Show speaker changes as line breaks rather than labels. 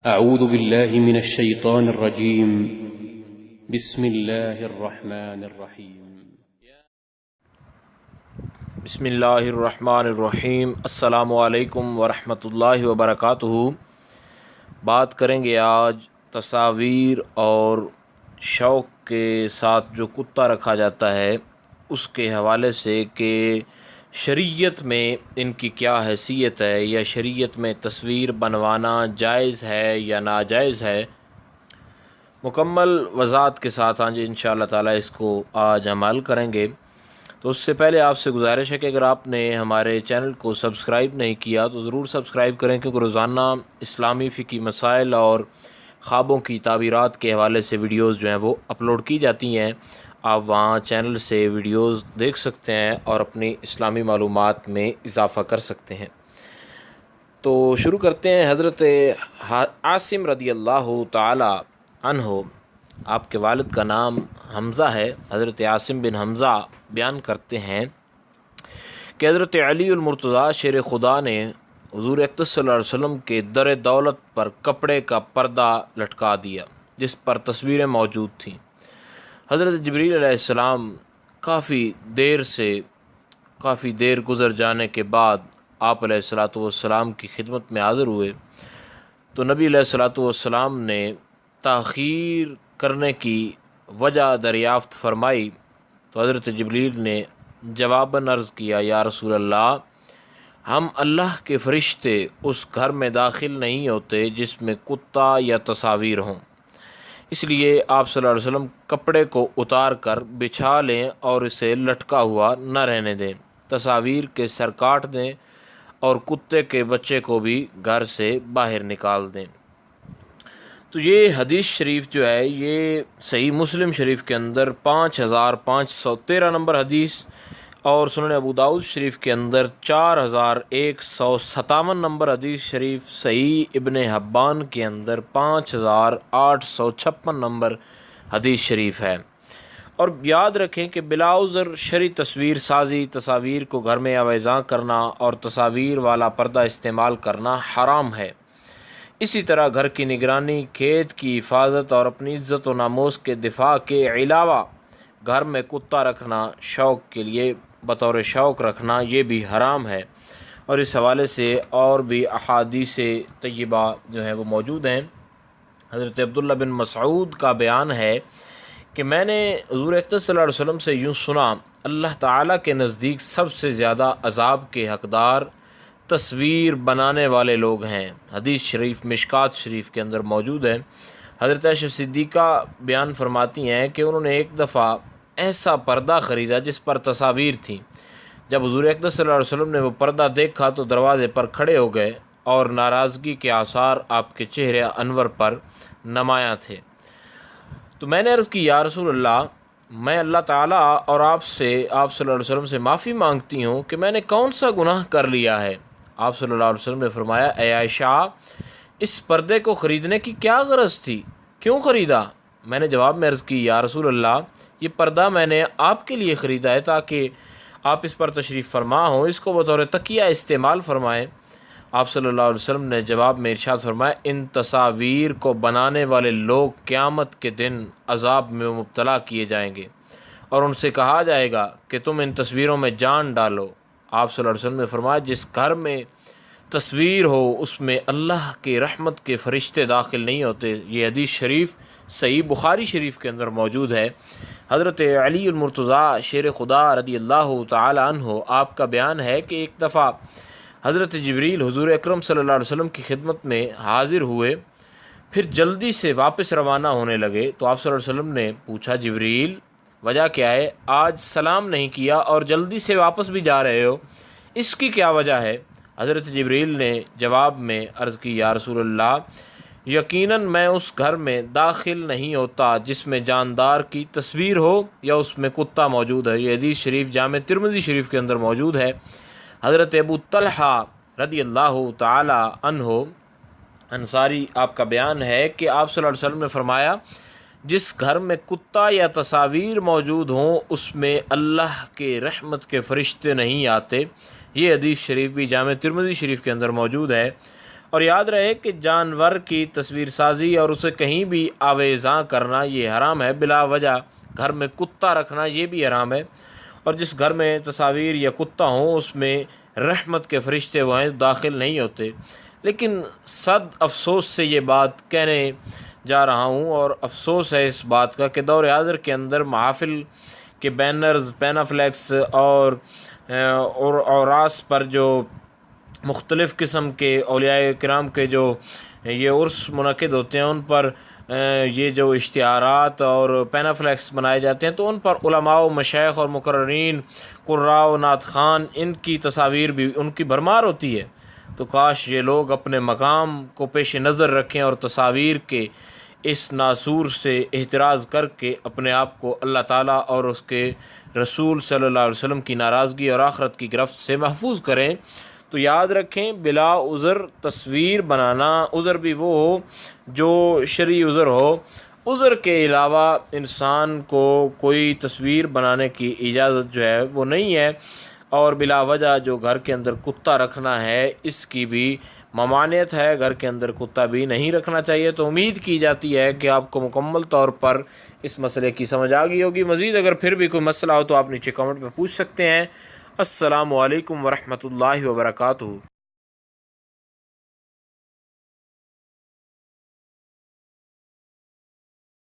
أعوذ بالله من الشيطان الرجيم. بسم الله الرحمن الرحيم.
بسم اللہ الرحمن الرحیم. السلام علیکم ورحمۃ اللہ وبرکاتہ. بات کریں گے آج تصاویر اور شوق کے ساتھ جو کتا رکھا جاتا ہے اس کے حوالے سے کہ شریعت میں ان کی کیا حیثیت ہے، یا شریعت میں تصویر بنوانا جائز ہے یا ناجائز ہے. مکمل وضاحت کے ساتھ آج انشاءاللہ تعالی اس کو آج عمل کریں گے. تو اس سے پہلے آپ سے گزارش ہے کہ اگر آپ نے ہمارے چینل کو سبسکرائب نہیں کیا تو ضرور سبسکرائب کریں، کیونکہ روزانہ اسلامی فقہی مسائل اور خوابوں کی تعبیرات کے حوالے سے ویڈیوز جو ہیں وہ اپلوڈ کی جاتی ہیں. آپ وہاں چینل سے ویڈیوز دیکھ سکتے ہیں اور اپنی اسلامی معلومات میں اضافہ کر سکتے ہیں. تو شروع کرتے ہیں. حضرت عاصم رضی اللہ تعالی عنہ، آپ کے والد کا نام حمزہ ہے، حضرت عاصم بن حمزہ بیان کرتے ہیں کہ حضرت علی المرتضیٰ شیر خدا نے حضور اقدس صلی اللہ علیہ وسلم کے در دولت پر کپڑے کا پردہ لٹکا دیا جس پر تصویریں موجود تھیں. حضرت جبریل علیہ السلام کافی دیر گزر جانے کے بعد آپ علیہ الصلاۃ والسلام کی خدمت میں حاضر ہوئے تو نبی علیہ الصلاۃ والسلام نے تاخیر کرنے کی وجہ دریافت فرمائی تو حضرت جبریل نے جواباً عرض کیا، یا رسول اللہ، ہم اللہ کے فرشتے اس گھر میں داخل نہیں ہوتے جس میں کتا یا تصاویر ہوں، اس لیے آپ صلی اللہ علیہ وسلم کپڑے کو اتار کر بچھا لیں اور اسے لٹکا ہوا نہ رہنے دیں، تصاویر کے سر کاٹ دیں اور کتے کے بچے کو بھی گھر سے باہر نکال دیں. تو یہ حدیث شریف جو ہے یہ صحیح مسلم شریف کے اندر 5513 نمبر حدیث اور سنن ابو داؤد شریف کے اندر 4157 نمبر حدیث شریف، صحیح ابن حبان کے اندر 5856 نمبر حدیث شریف ہے. اور یاد رکھیں کہ بلا عذر شرعی تصویر سازی، تصاویر کو گھر میں آویزاں کرنا اور تصاویر والا پردہ استعمال کرنا حرام ہے. اسی طرح گھر کی نگرانی، کھیت کی حفاظت اور اپنی عزت و ناموس کے دفاع کے علاوہ گھر میں کتا رکھنا شوق کے لیے بطور شوق رکھنا یہ بھی حرام ہے. اور اس حوالے سے اور بھی احادیث طیبہ جو ہیں وہ موجود ہیں. حضرت عبداللہ بن مسعود کا بیان ہے کہ میں نے حضور اقدس صلی اللہ علیہ وسلم سے یوں سنا، اللہ تعالیٰ کے نزدیک سب سے زیادہ عذاب کے حقدار تصویر بنانے والے لوگ ہیں. حدیث شریف مشکات شریف کے اندر موجود ہے. حضرت عائشہ صدیقہ بیان فرماتی ہیں کہ انہوں نے ایک دفعہ ایسا پردہ خریدا جس پر تصاویر تھیں. جب حضور اقدس صلی اللہ علیہ وسلم نے وہ پردہ دیکھا تو دروازے پر کھڑے ہو گئے اور ناراضگی کے آثار آپ کے چہرے انور پر نمایاں تھے. تو میں نے عرض کی، یا رسول اللہ، میں اللہ تعالیٰ اور آپ صلی اللہ علیہ وسلم سے معافی مانگتی ہوں کہ میں نے کون سا گناہ کر لیا ہے. آپ صلی اللہ علیہ وسلم نے فرمایا، اے عائشہ، اس پردے کو خریدنے کی کیا غرض تھی؟ کیوں خریدا؟ میں نے جواب میں عرض کی، یا رسول اللہ، یہ پردہ میں نے آپ کے لیے خریدا ہے تاکہ آپ اس پر تشریف فرما ہوں، اس کو بطور تکیہ استعمال فرمائیں. آپ صلی اللہ علیہ وسلم نے جواب میں ارشاد فرمایا، ان تصاویر کو بنانے والے لوگ قیامت کے دن عذاب میں مبتلا کیے جائیں گے اور ان سے کہا جائے گا کہ تم ان تصویروں میں جان ڈالو. آپ صلی اللہ علیہ وسلم نے فرمایا، جس گھر میں تصویر ہو اس میں اللہ کے رحمت کے فرشتے داخل نہیں ہوتے. یہ حدیث شریف صحیح بخاری شریف کے اندر موجود ہے. حضرت علی المرتضیٰ شیر خدا رضی اللہ تعالی عنہ، آپ کا بیان ہے کہ ایک دفعہ حضرت جبریل حضور اکرم صلی اللہ علیہ وسلم کی خدمت میں حاضر ہوئے، پھر جلدی سے واپس روانہ ہونے لگے تو آپ صلی اللہ علیہ وسلم نے پوچھا، جبریل، وجہ کیا ہے؟ آج سلام نہیں کیا اور جلدی سے واپس بھی جا رہے ہو، اس کی کیا وجہ ہے؟ حضرت جبریل نے جواب میں عرض کی، یا رسول اللہ، یقیناً میں اس گھر میں داخل نہیں ہوتا جس میں جاندار کی تصویر ہو یا اس میں کتا موجود ہے. یہ حدیث شریف جامع ترمذی شریف کے اندر موجود ہے. حضرت ابو طلحہ رضی اللہ تعالی عنہ انصاری، آپ کا بیان ہے کہ آپ صلی اللہ علیہ وسلم نے فرمایا، جس گھر میں کتا یا تصاویر موجود ہوں اس میں اللہ کے رحمت کے فرشتے نہیں آتے. یہ حدیث شریف بھی جامع ترمذی شریف کے اندر موجود ہے. اور یاد رہے کہ جانور کی تصویر سازی اور اسے کہیں بھی آویزاں کرنا یہ حرام ہے۔ بلا وجہ گھر میں کتا رکھنا یہ بھی حرام ہے، اور جس گھر میں تصاویر یا کتا ہوں اس میں رحمت کے فرشتے وہ ہیں داخل نہیں ہوتے۔ لیکن صد افسوس سے یہ بات کہنے جا رہا ہوں، اور افسوس ہے اس بات کا کہ دور حاضر کے اندر محافل کے بینرز، پینافلیکس اور اوراس پر جو مختلف قسم کے اولیاء کرام کے جو یہ عرس منعقد ہوتے ہیں ان پر یہ جو اشتہارات اور پینافلیکس بنائے جاتے ہیں، تو ان پر علماء و مشائخ اور مقررین، قراء و نعت خوان، ان کی تصاویر بھی ان کی بھرمار ہوتی ہے۔ تو کاش یہ لوگ اپنے مقام کو پیش نظر رکھیں اور تصاویر کے اس ناسور سے احتراز کر کے اپنے آپ کو اللہ تعالیٰ اور اس کے رسول صلی اللہ علیہ وسلم کی ناراضگی اور آخرت کی گرفت سے محفوظ کریں۔ تو یاد رکھیں بلا عذر تصویر بنانا، عذر بھی وہ ہو جو شرعی عذر ہو، عذر کے علاوہ انسان کو کوئی تصویر بنانے کی اجازت جو ہے وہ نہیں ہے۔ اور بلا وجہ جو گھر کے اندر کتا رکھنا ہے اس کی بھی ممانعت ہے، گھر کے اندر کتا بھی نہیں رکھنا چاہیے۔ تو امید کی جاتی ہے کہ آپ کو مکمل طور پر اس مسئلے کی سمجھ آ گئی ہوگی۔ مزید اگر پھر بھی کوئی مسئلہ ہو تو آپ نیچے کمنٹ میں پوچھ سکتے ہیں۔ السلام علیکم ورحمۃ اللہ وبرکاتہ۔